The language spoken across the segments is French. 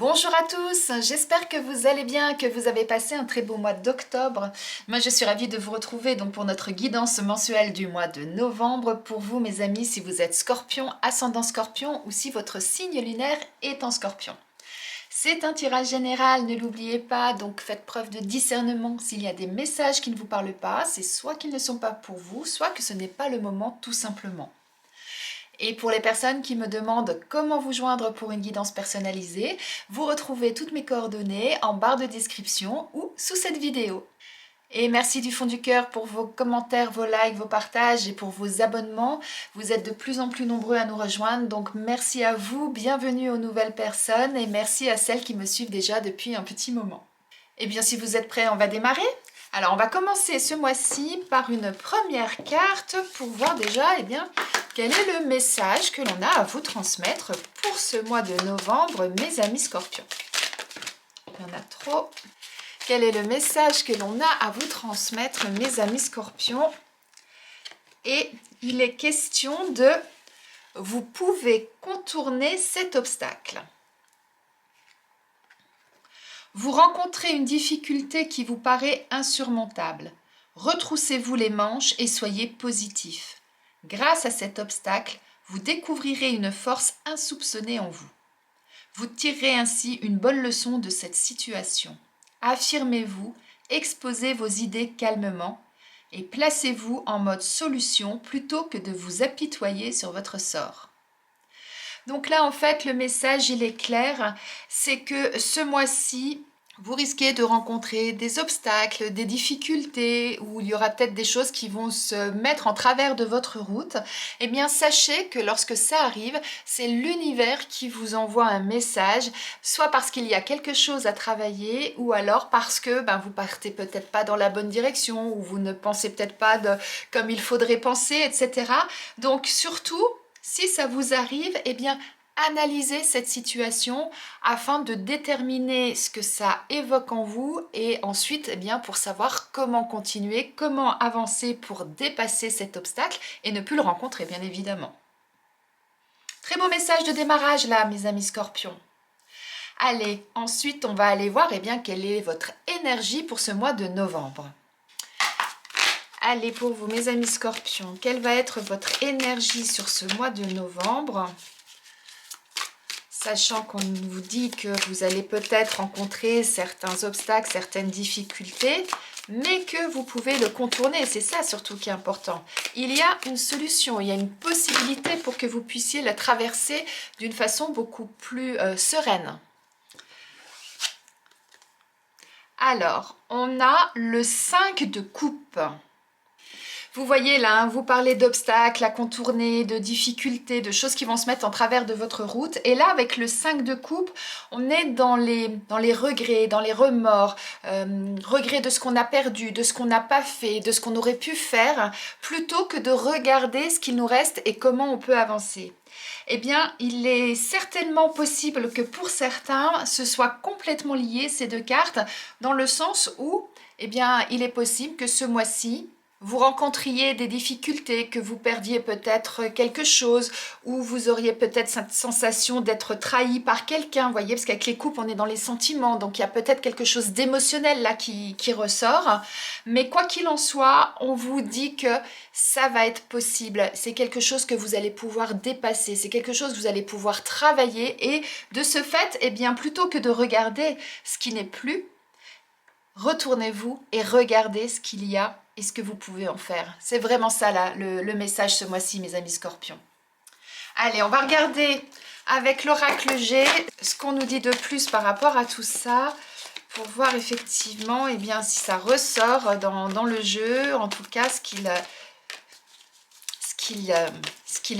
Bonjour à tous, j'espère que vous allez bien, que vous avez passé un très beau mois d'octobre. Moi je suis ravie de vous retrouver donc pour notre guidance mensuelle du mois de novembre. Pour vous mes amis, si vous êtes scorpion, ascendant scorpion ou si votre signe lunaire est en scorpion. C'est un tirage général, ne l'oubliez pas, donc faites preuve de discernement. S'il y a des messages qui ne vous parlent pas, c'est soit qu'ils ne sont pas pour vous, soit que ce n'est pas le moment tout simplement. Et pour les personnes qui me demandent comment vous joindre pour une guidance personnalisée, vous retrouvez toutes mes coordonnées en barre de description ou sous cette vidéo. Et merci du fond du cœur pour vos commentaires, vos likes, vos partages et pour vos abonnements. Vous êtes de plus en plus nombreux à nous rejoindre, donc merci à vous, bienvenue aux nouvelles personnes et merci à celles qui me suivent déjà depuis un petit moment. Et bien si vous êtes prêts, on va démarrer. Alors on va commencer ce mois-ci par une première carte pour voir déjà quel est le message que l'on a à vous transmettre pour ce mois de novembre, mes amis scorpions. Il y en a trop. Quel est le message que l'on a à vous transmettre, mes amis scorpions? Et il est question de « Vous pouvez contourner cet obstacle ». Vous rencontrez une difficulté qui vous paraît insurmontable. Retroussez-vous les manches et soyez positif. Grâce à cet obstacle, vous découvrirez une force insoupçonnée en vous. Vous tirerez ainsi une bonne leçon de cette situation. Affirmez-vous, exposez vos idées calmement et placez-vous en mode solution plutôt que de vous apitoyer sur votre sort. Donc là, en fait, le message, il est clair, c'est que ce mois-ci, vous risquez de rencontrer des obstacles, des difficultés, ou il y aura peut-être des choses qui vont se mettre en travers de votre route. Eh bien, sachez que lorsque ça arrive, c'est l'univers qui vous envoie un message, soit parce qu'il y a quelque chose à travailler, ou alors parce que vous partez peut-être pas dans la bonne direction, ou vous ne pensez peut-être pas comme il faudrait penser, etc. Donc, surtout, si ça vous arrive, eh bien, analysez cette situation afin de déterminer ce que ça évoque en vous et ensuite, eh bien, pour savoir comment continuer, comment avancer pour dépasser cet obstacle et ne plus le rencontrer, bien évidemment. Très beau message de démarrage là, mes amis scorpions. Allez, ensuite, on va aller voir quelle est votre énergie pour ce mois de novembre. Allez, pour vous, mes amis scorpions, quelle va être votre énergie sur ce mois de novembre? Sachant qu'on vous dit que vous allez peut-être rencontrer certains obstacles, certaines difficultés, mais que vous pouvez le contourner. C'est ça surtout qui est important. Il y a une solution, il y a une possibilité pour que vous puissiez la traverser d'une façon beaucoup plus sereine. Alors, on a le 5 de coupe. Vous voyez là, vous parlez d'obstacles à contourner, de difficultés, de choses qui vont se mettre en travers de votre route. Et là, avec le 5 de coupe, on est dans les regrets, dans les remords, regrets de ce qu'on a perdu, de ce qu'on n'a pas fait, de ce qu'on aurait pu faire, plutôt que de regarder ce qu'il nous reste et comment on peut avancer. Eh bien, il est certainement possible que pour certains, ce soit complètement lié, ces deux cartes, dans le sens où, il est possible que ce mois-ci, vous rencontriez des difficultés, que vous perdiez peut-être quelque chose, ou vous auriez peut-être cette sensation d'être trahi par quelqu'un, vous voyez, parce qu'avec les coupes, on est dans les sentiments, donc il y a peut-être quelque chose d'émotionnel là qui ressort. Mais quoi qu'il en soit, on vous dit que ça va être possible, c'est quelque chose que vous allez pouvoir dépasser, c'est quelque chose que vous allez pouvoir travailler, et de ce fait, plutôt que de regarder ce qui n'est plus, retournez-vous et regardez ce qu'il y a et ce que vous pouvez en faire. C'est vraiment ça là, le message ce mois-ci, mes amis scorpions. Allez, on va regarder avec l'oracle G ce qu'on nous dit de plus par rapport à tout ça pour voir effectivement si ça ressort dans le jeu, en tout cas ce qu'il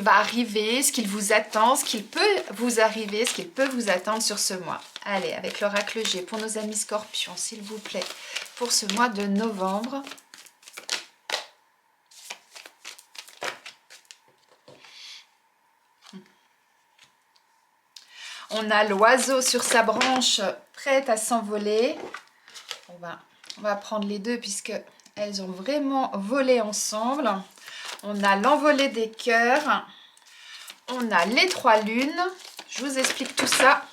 va arriver, ce qu'il vous attend, ce qu'il peut vous arriver, ce qu'il peut vous attendre sur ce mois. Allez, avec l'oracle G pour nos amis scorpions, s'il vous plaît, pour ce mois de novembre. On a l'oiseau sur sa branche, prête à s'envoler. On va prendre les deux puisque elles ont vraiment volé ensemble. On a l'envolée des cœurs. On a les trois lunes. Je vous explique tout ça.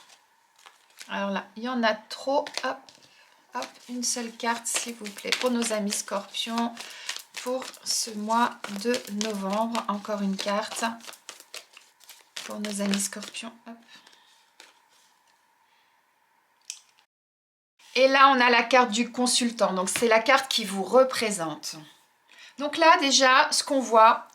Alors là, il y en a trop. Hop, hop, une seule carte, s'il vous plaît, pour nos amis scorpions. Pour ce mois de novembre, encore une carte pour nos amis scorpions. Hop. Et là, on a la carte du consultant. Donc, c'est la carte qui vous représente. Donc là, déjà, ce qu'on voit,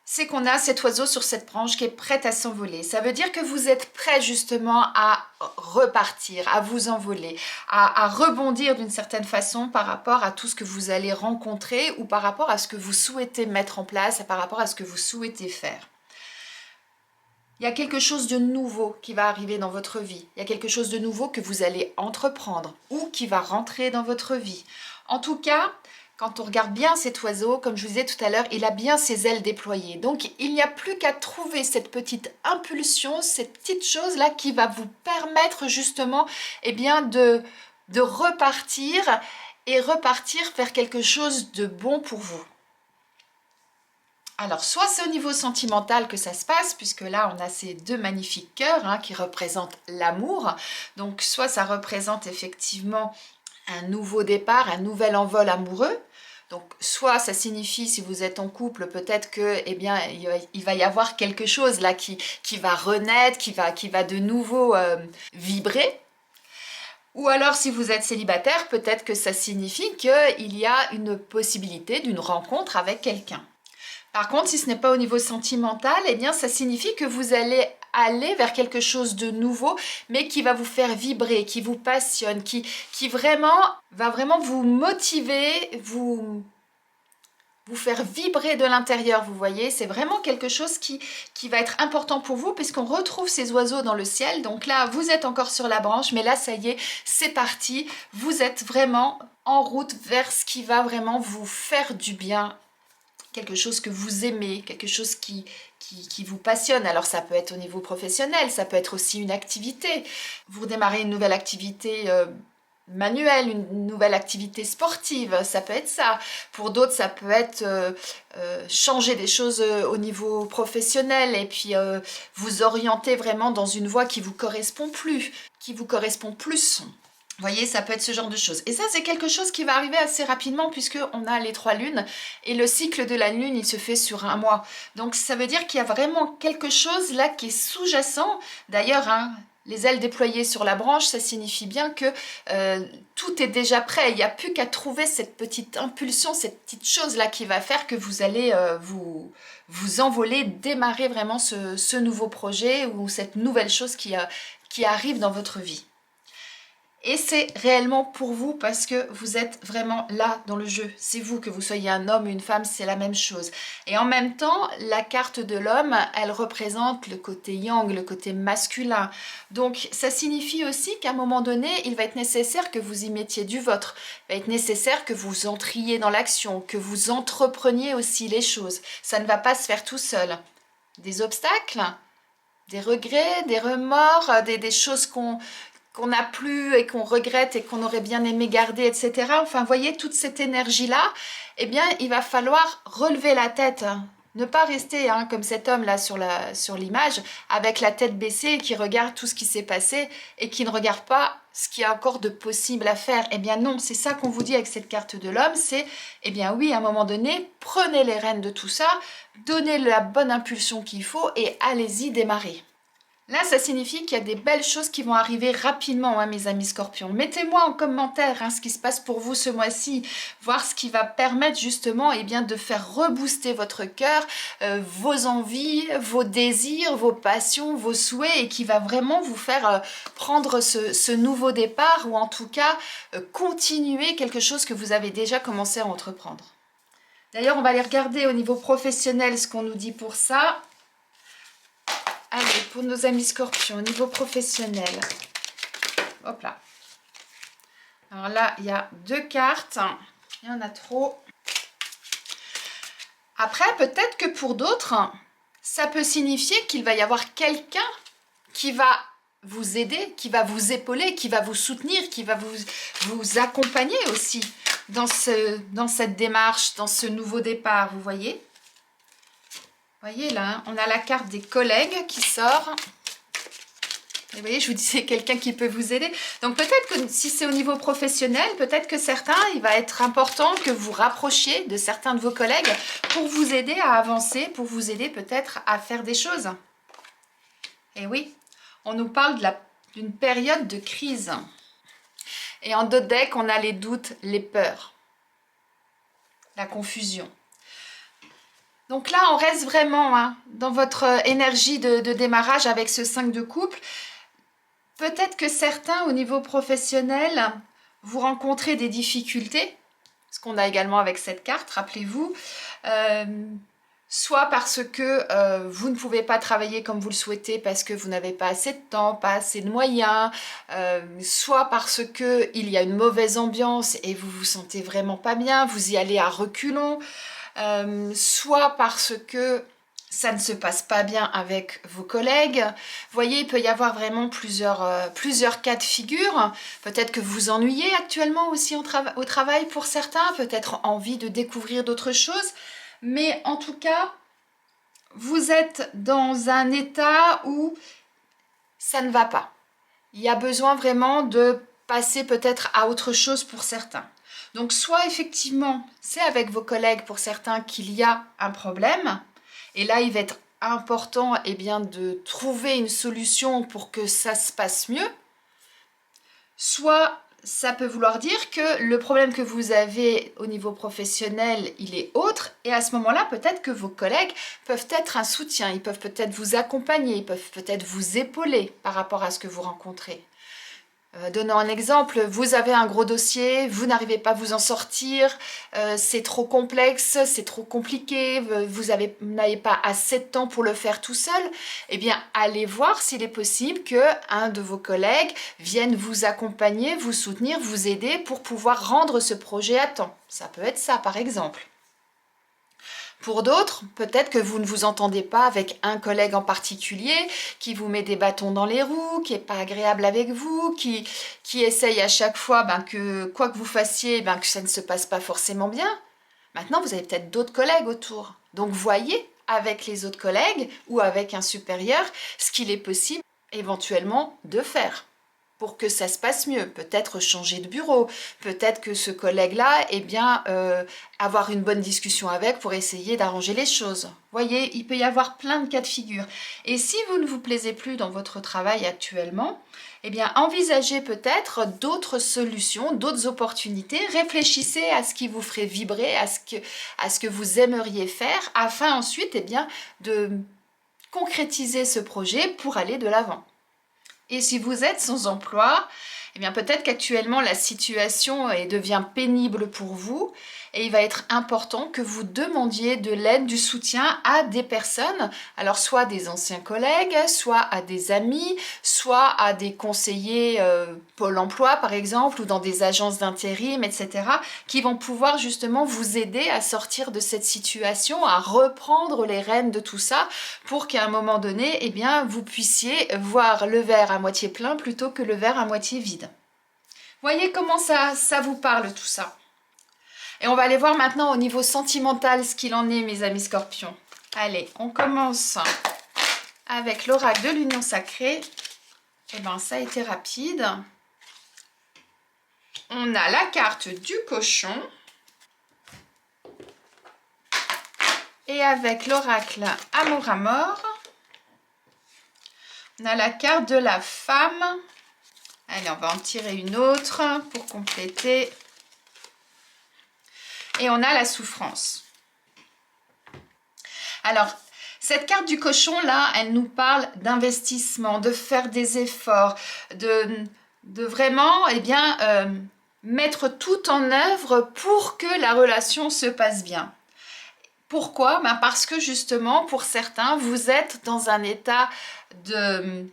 c'est qu'on a cet oiseau sur cette branche qui est prête à s'envoler. Ça veut dire que vous êtes prêt justement à repartir, à vous envoler, à rebondir d'une certaine façon par rapport à tout ce que vous allez rencontrer ou par rapport à ce que vous souhaitez mettre en place, par rapport à ce que vous souhaitez faire. Il y a quelque chose de nouveau qui va arriver dans votre vie. Il y a quelque chose de nouveau que vous allez entreprendre ou qui va rentrer dans votre vie. En tout cas, quand on regarde bien cet oiseau, comme je vous disais tout à l'heure, il a bien ses ailes déployées. Donc, il n'y a plus qu'à trouver cette petite impulsion, cette petite chose-là qui va vous permettre justement eh bien, de repartir et repartir vers quelque chose de bon pour vous. Alors, soit c'est au niveau sentimental que ça se passe, puisque là, on a ces deux magnifiques cœurs qui représentent l'amour. Donc, soit ça représente effectivement un nouveau départ, un nouvel envol amoureux. Donc, soit ça signifie, si vous êtes en couple, peut-être que, eh bien, il va y avoir quelque chose là qui va renaître, qui va de nouveau vibrer. Ou alors, si vous êtes célibataire, peut-être que ça signifie qu'il y a une possibilité d'une rencontre avec quelqu'un. Par contre, si ce n'est pas au niveau sentimental, eh bien, ça signifie que vous allez aller vers quelque chose de nouveau, mais qui va vous faire vibrer, qui vous passionne, qui va vraiment vous motiver, vous faire vibrer de l'intérieur, vous voyez. C'est vraiment quelque chose qui va être important pour vous, puisqu'on retrouve ces oiseaux dans le ciel. Donc là, vous êtes encore sur la branche, mais là, ça y est, c'est parti. Vous êtes vraiment en route vers ce qui va vraiment vous faire du bien, quelque chose que vous aimez, quelque chose qui vous passionne. Alors ça peut être au niveau professionnel, ça peut être aussi une activité. Vous redémarrez une nouvelle activité manuelle, une nouvelle activité sportive, ça peut être ça. Pour d'autres, ça peut être changer des choses au niveau professionnel et puis vous orienter vraiment dans une voie qui vous correspond plus, qui vous correspond plus. Vous voyez, ça peut être ce genre de choses. Et ça, c'est quelque chose qui va arriver assez rapidement puisqu'on a les 3 lunes. Et le cycle de la lune, il se fait sur 1 mois. Donc, ça veut dire qu'il y a vraiment quelque chose là qui est sous-jacent. D'ailleurs, les ailes déployées sur la branche, ça signifie bien que tout est déjà prêt. Il n'y a plus qu'à trouver cette petite impulsion, cette petite chose là qui va faire que vous allez vous envoler, démarrer vraiment ce nouveau projet ou cette nouvelle chose qui arrive dans votre vie. Et c'est réellement pour vous parce que vous êtes vraiment là dans le jeu. C'est vous, que vous soyez un homme ou une femme, c'est la même chose. Et en même temps, la carte de l'homme, elle représente le côté yang, le côté masculin. Donc ça signifie aussi qu'à un moment donné, il va être nécessaire que vous y mettiez du vôtre. Il va être nécessaire que vous entriez dans l'action, que vous entrepreniez aussi les choses. Ça ne va pas se faire tout seul. Des obstacles, des regrets, des remords, des choses qu'on n'a plus et qu'on regrette et qu'on aurait bien aimé garder, etc. Enfin, vous voyez, toute cette énergie-là, eh bien, il va falloir relever la tête. Ne pas rester comme cet homme-là sur l'image, avec la tête baissée, qui regarde tout ce qui s'est passé et qui ne regarde pas ce qu'il y a encore de possible à faire. Eh bien non, c'est ça qu'on vous dit avec cette carte de l'homme, c'est, eh bien oui, à un moment donné, prenez les rênes de tout ça, donnez la bonne impulsion qu'il faut et allez-y démarrer. Là, ça signifie qu'il y a des belles choses qui vont arriver rapidement, mes amis scorpions. Mettez-moi en commentaire ce qui se passe pour vous ce mois-ci, voir ce qui va permettre justement de faire rebooster votre cœur, vos envies, vos désirs, vos passions, vos souhaits et qui va vraiment vous faire prendre ce nouveau départ ou en tout cas continuer quelque chose que vous avez déjà commencé à entreprendre. D'ailleurs, on va aller regarder au niveau professionnel ce qu'on nous dit pour ça. Allez, pour nos amis scorpions, au niveau professionnel. Hop là. Alors là, il y a 2 cartes. Il y en a trop. Après, peut-être que pour d'autres, ça peut signifier qu'il va y avoir quelqu'un qui va vous aider, qui va vous épauler, qui va vous soutenir, qui va vous accompagner aussi dans cette démarche, dans ce nouveau départ, vous voyez ? Vous voyez là, on a la carte des collègues qui sort. Vous voyez, je vous dis, c'est quelqu'un qui peut vous aider. Donc peut-être que si c'est au niveau professionnel, peut-être que certains, il va être important que vous rapprochiez de certains de vos collègues pour vous aider à avancer, pour vous aider peut-être à faire des choses. Et oui, on nous parle d'une période de crise. Et en dos de deck, on a les doutes, les peurs, la confusion. Donc là, on reste vraiment dans votre énergie de démarrage avec ce 5 de couple. Peut-être que certains, au niveau professionnel, vous rencontrez des difficultés, ce qu'on a également avec cette carte, rappelez-vous, soit parce que vous ne pouvez pas travailler comme vous le souhaitez parce que vous n'avez pas assez de temps, pas assez de moyens, soit parce qu'il y a une mauvaise ambiance et vous vous sentez vraiment pas bien, vous y allez à reculons, soit parce que ça ne se passe pas bien avec vos collègues. Vous voyez, il peut y avoir vraiment plusieurs cas de figure. Peut-être que vous ennuyez actuellement aussi au travail pour certains, peut-être envie de découvrir d'autres choses. Mais en tout cas, vous êtes dans un état où ça ne va pas. Il y a besoin vraiment de passer peut-être à autre chose pour certains. Donc soit effectivement, c'est avec vos collègues pour certains qu'il y a un problème, et là, il va être important de trouver une solution pour que ça se passe mieux. Soit ça peut vouloir dire que le problème que vous avez au niveau professionnel, il est autre. Et à ce moment-là, peut-être que vos collègues peuvent être un soutien. Ils peuvent peut-être vous accompagner, ils peuvent peut-être vous épauler par rapport à ce que vous rencontrez. Donnons un exemple, vous avez un gros dossier, vous n'arrivez pas à vous en sortir, c'est trop complexe, c'est trop compliqué, vous n'avez pas assez de temps pour le faire tout seul, eh bien allez voir s'il est possible qu'un de vos collègues vienne vous accompagner, vous soutenir, vous aider pour pouvoir rendre ce projet à temps. Ça peut être ça par exemple. Pour d'autres, peut-être que vous ne vous entendez pas avec un collègue en particulier qui vous met des bâtons dans les roues, qui n'est pas agréable avec vous, qui essaye à chaque fois que quoi que vous fassiez, que ça ne se passe pas forcément bien. Maintenant, vous avez peut-être d'autres collègues autour. Donc voyez avec les autres collègues ou avec un supérieur ce qu'il est possible éventuellement de faire pour que ça se passe mieux. Peut-être changer de bureau, peut-être que ce collègue-là, avoir une bonne discussion avec pour essayer d'arranger les choses. Voyez, il peut y avoir plein de cas de figure. Et si vous ne vous plaisez plus dans votre travail actuellement, envisagez peut-être d'autres solutions, d'autres opportunités. Réfléchissez à ce qui vous ferait vibrer, à ce que vous aimeriez faire, afin ensuite de concrétiser ce projet pour aller de l'avant. Et si vous êtes sans emploi, peut-être qu'actuellement la situation devient pénible pour vous et il va être important que vous demandiez de l'aide, du soutien à des personnes, alors soit des anciens collègues, soit à des amis, soit à des conseillers Pôle emploi par exemple, ou dans des agences d'intérim, etc., qui vont pouvoir justement vous aider à sortir de cette situation, à reprendre les rênes de tout ça, pour qu'à un moment donné, vous puissiez voir le verre à moitié plein plutôt que le verre à moitié vide. Voyez comment ça vous parle tout ça. Et on va aller voir maintenant au niveau sentimental ce qu'il en est, mes amis scorpions. Allez, on commence avec l'oracle de l'union sacrée. Ça a été rapide. On a la carte du cochon. Et avec l'oracle amour à mort, on a la carte de la femme. Allez, on va en tirer une autre pour compléter. Et on a la souffrance. Alors, cette carte du cochon, là, elle nous parle d'investissement, de faire des efforts, de vraiment, mettre tout en œuvre pour que la relation se passe bien. Pourquoi? Parce que justement, pour certains, vous êtes dans un état de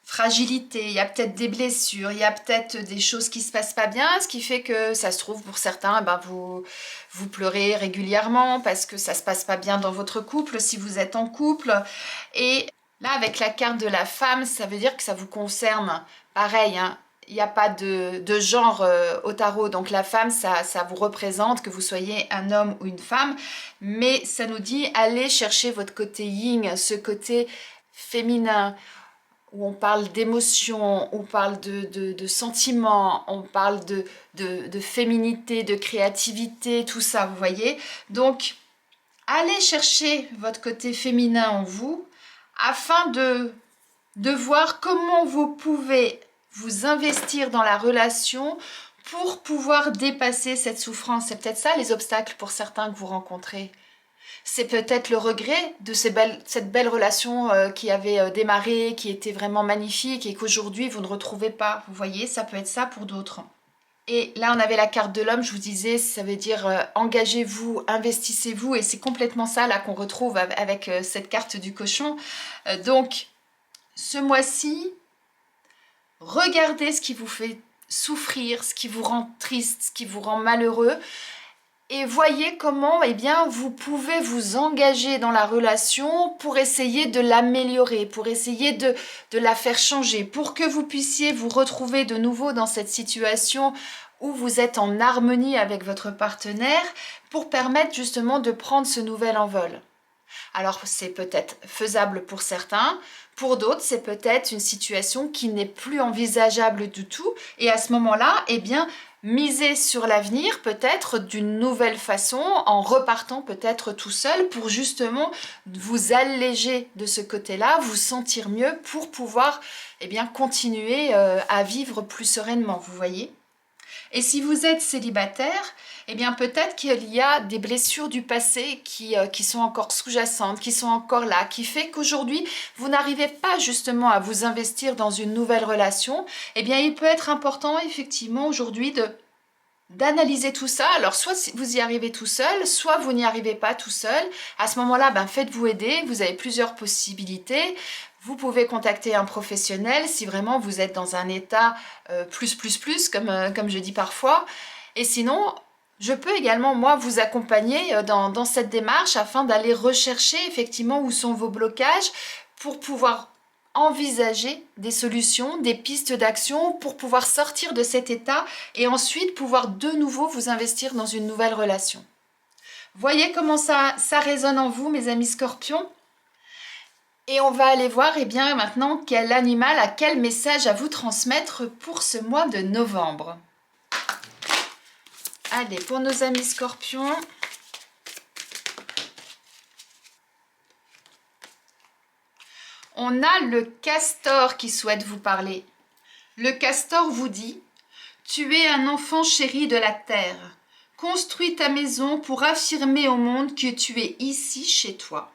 fragilité, il y a peut-être des blessures, il y a peut-être des choses qui ne se passent pas bien, ce qui fait que ça se trouve pour certains, vous pleurez régulièrement parce que ça ne se passe pas bien dans votre couple, si vous êtes en couple. Et là, avec la carte de la femme, ça veut dire que ça vous concerne. Pareil, il n'y a pas de genre au tarot, donc la femme, ça vous représente, que vous soyez un homme ou une femme, mais ça nous dit, allez chercher votre côté yin, ce côté féminin. où on parle d'émotions, on parle de sentiments, on parle de féminité, de créativité, tout ça, vous voyez. Donc, allez chercher votre côté féminin en vous afin de voir comment vous pouvez vous investir dans la relation pour pouvoir dépasser cette souffrance. C'est peut-être ça les obstacles pour certains que vous rencontrez. C'est peut-être le regret de cette belle relation qui avait démarré, qui était vraiment magnifique et qu'aujourd'hui vous ne retrouvez pas. Vous voyez, ça peut être ça pour d'autres. Et là, on avait la carte de l'homme, je vous disais, ça veut dire engagez-vous, investissez-vous, et c'est complètement ça là qu'on retrouve avec cette carte du cochon. Donc, ce mois-ci, regardez ce qui vous fait souffrir, ce qui vous rend triste, ce qui vous rend malheureux, et voyez comment eh bien, vous pouvez vous engager dans la relation pour essayer de l'améliorer, pour essayer de la faire changer, pour que vous puissiez vous retrouver de nouveau dans cette situation où vous êtes en harmonie avec votre partenaire, pour permettre justement de prendre ce nouvel envol. Alors c'est peut-être faisable pour certains, pour d'autres c'est peut-être une situation qui n'est plus envisageable du tout, et à ce moment-là, eh bien, misez sur l'avenir peut-être d'une nouvelle façon, en repartant peut-être tout seul pour justement vous alléger de ce côté-là, vous sentir mieux pour pouvoir eh bien, continuer à vivre plus sereinement, vous voyez. Et si vous êtes célibataire, eh bien peut-être qu'il y a des blessures du passé qui sont encore sous-jacentes, qui sont encore là, qui fait qu'aujourd'hui, vous n'arrivez pas justement à vous investir dans une nouvelle relation. Eh bien, il peut être important effectivement aujourd'hui d'analyser tout ça. Alors, soit vous y arrivez tout seul, soit vous n'y arrivez pas tout seul. À ce moment-là, ben, faites-vous aider. Vous avez plusieurs possibilités. Vous pouvez contacter un professionnel si vraiment vous êtes dans un état comme je dis parfois. Et sinon, je peux également, moi, vous accompagner dans cette démarche afin d'aller rechercher effectivement où sont vos blocages pour pouvoir envisager des solutions, des pistes d'action pour pouvoir sortir de cet état et ensuite pouvoir de nouveau vous investir dans une nouvelle relation. Voyez comment ça résonne en vous, mes amis scorpions? Et on va aller voir eh bien, maintenant quel animal a quel message à vous transmettre pour ce mois de novembre. Allez, pour nos amis scorpions, on a le castor qui souhaite vous parler. Le castor vous dit « Tu es un enfant chéri de la terre. Construis ta maison pour affirmer au monde que tu es ici chez toi. »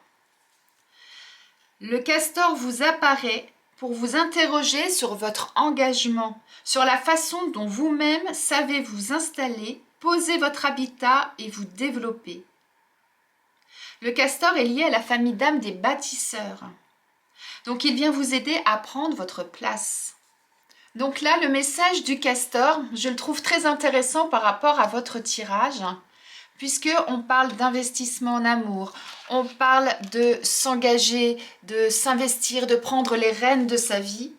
Le castor vous apparaît pour vous interroger sur votre engagement, sur la façon dont vous-même savez vous installer, poser votre habitat et vous développer. Le castor est lié à la famille d'âme des bâtisseurs. Donc il vient vous aider à prendre votre place. Donc là, le message du castor, je le trouve très intéressant par rapport à votre tirage, puisqu'on parle d'investissement en amour, on parle de s'engager, de s'investir, de prendre les rênes de sa vie.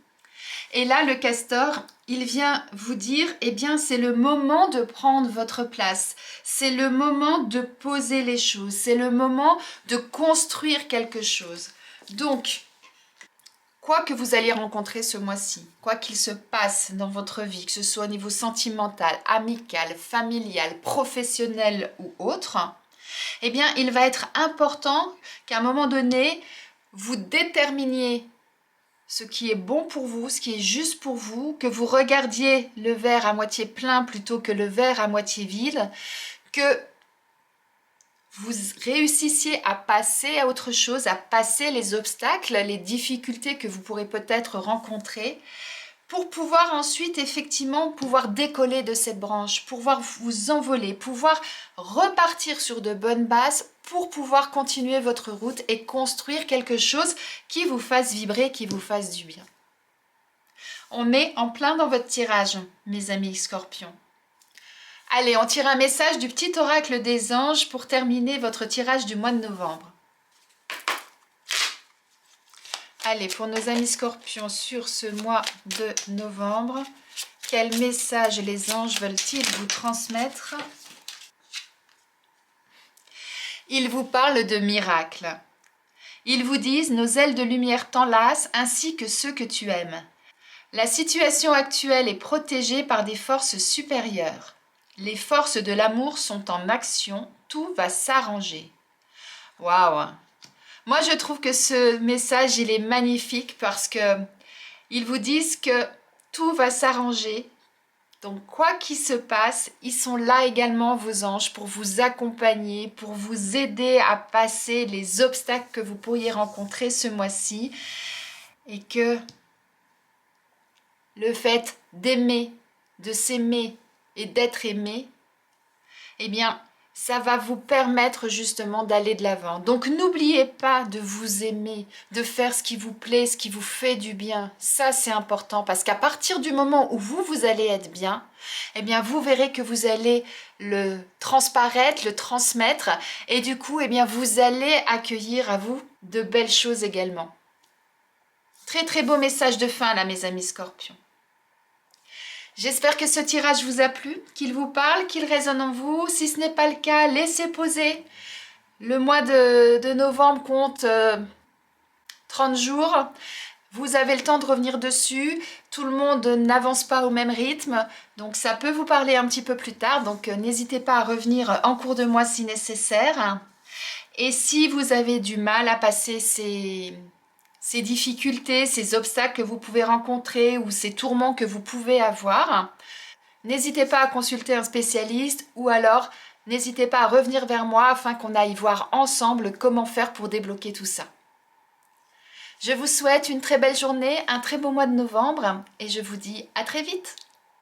Et là, le castor, il vient vous dire, eh bien, c'est le moment de prendre votre place, c'est le moment de poser les choses, c'est le moment de construire quelque chose. Donc, quoi que vous allez rencontrer ce mois-ci, quoi qu'il se passe dans votre vie, que ce soit au niveau sentimental, amical, familial, professionnel ou autre, eh bien, il va être important qu'à un moment donné, vous déterminiez ce qui est bon pour vous, ce qui est juste pour vous, que vous regardiez le verre à moitié plein plutôt que le verre à moitié vide, que vous réussissiez à passer à autre chose, à passer les obstacles, les difficultés que vous pourrez peut-être rencontrer, pour pouvoir ensuite effectivement pouvoir décoller de cette branche, pouvoir vous envoler, pouvoir repartir sur de bonnes bases pour pouvoir continuer votre route et construire quelque chose qui vous fasse vibrer, qui vous fasse du bien. On est en plein dans votre tirage, mes amis scorpions. Allez, on tire un message du petit oracle des anges pour terminer votre tirage du mois de novembre. Allez, pour nos amis scorpions sur ce mois de novembre, quel message les anges veulent-ils vous transmettre? Ils vous parlent de miracles. Ils vous disent « Nos ailes de lumière t'enlacent ainsi que ceux que tu aimes. La situation actuelle est protégée par des forces supérieures. Les forces de l'amour sont en action, tout va s'arranger. » Waouh! Moi, je trouve que ce message, il est magnifique parce que ils vous disent que tout va s'arranger. Donc, quoi qu'il se passe, ils sont là également, vos anges, pour vous accompagner, pour vous aider à passer les obstacles que vous pourriez rencontrer ce mois-ci. Et que le fait d'aimer, de s'aimer et d'être aimé, eh bien, ça va vous permettre justement d'aller de l'avant. Donc n'oubliez pas de vous aimer, de faire ce qui vous plaît, ce qui vous fait du bien. Ça, c'est important parce qu'à partir du moment où vous allez être bien, eh bien, vous verrez que vous allez le transparaître, le transmettre et du coup, eh bien, vous allez accueillir à vous de belles choses également. Très, très beau message de fin là, mes amis Scorpions. J'espère que ce tirage vous a plu, qu'il vous parle, qu'il résonne en vous. Si ce n'est pas le cas, laissez poser. Le mois de novembre compte 30 jours. Vous avez le temps de revenir dessus. Tout le monde n'avance pas au même rythme. Donc ça peut vous parler un petit peu plus tard. Donc n'hésitez pas à revenir en cours de mois si nécessaire. Et si vous avez du mal à passer ces difficultés, ces obstacles que vous pouvez rencontrer ou ces tourments que vous pouvez avoir, n'hésitez pas à consulter un spécialiste ou alors n'hésitez pas à revenir vers moi afin qu'on aille voir ensemble comment faire pour débloquer tout ça. Je vous souhaite une très belle journée, un très beau mois de novembre et je vous dis à très vite.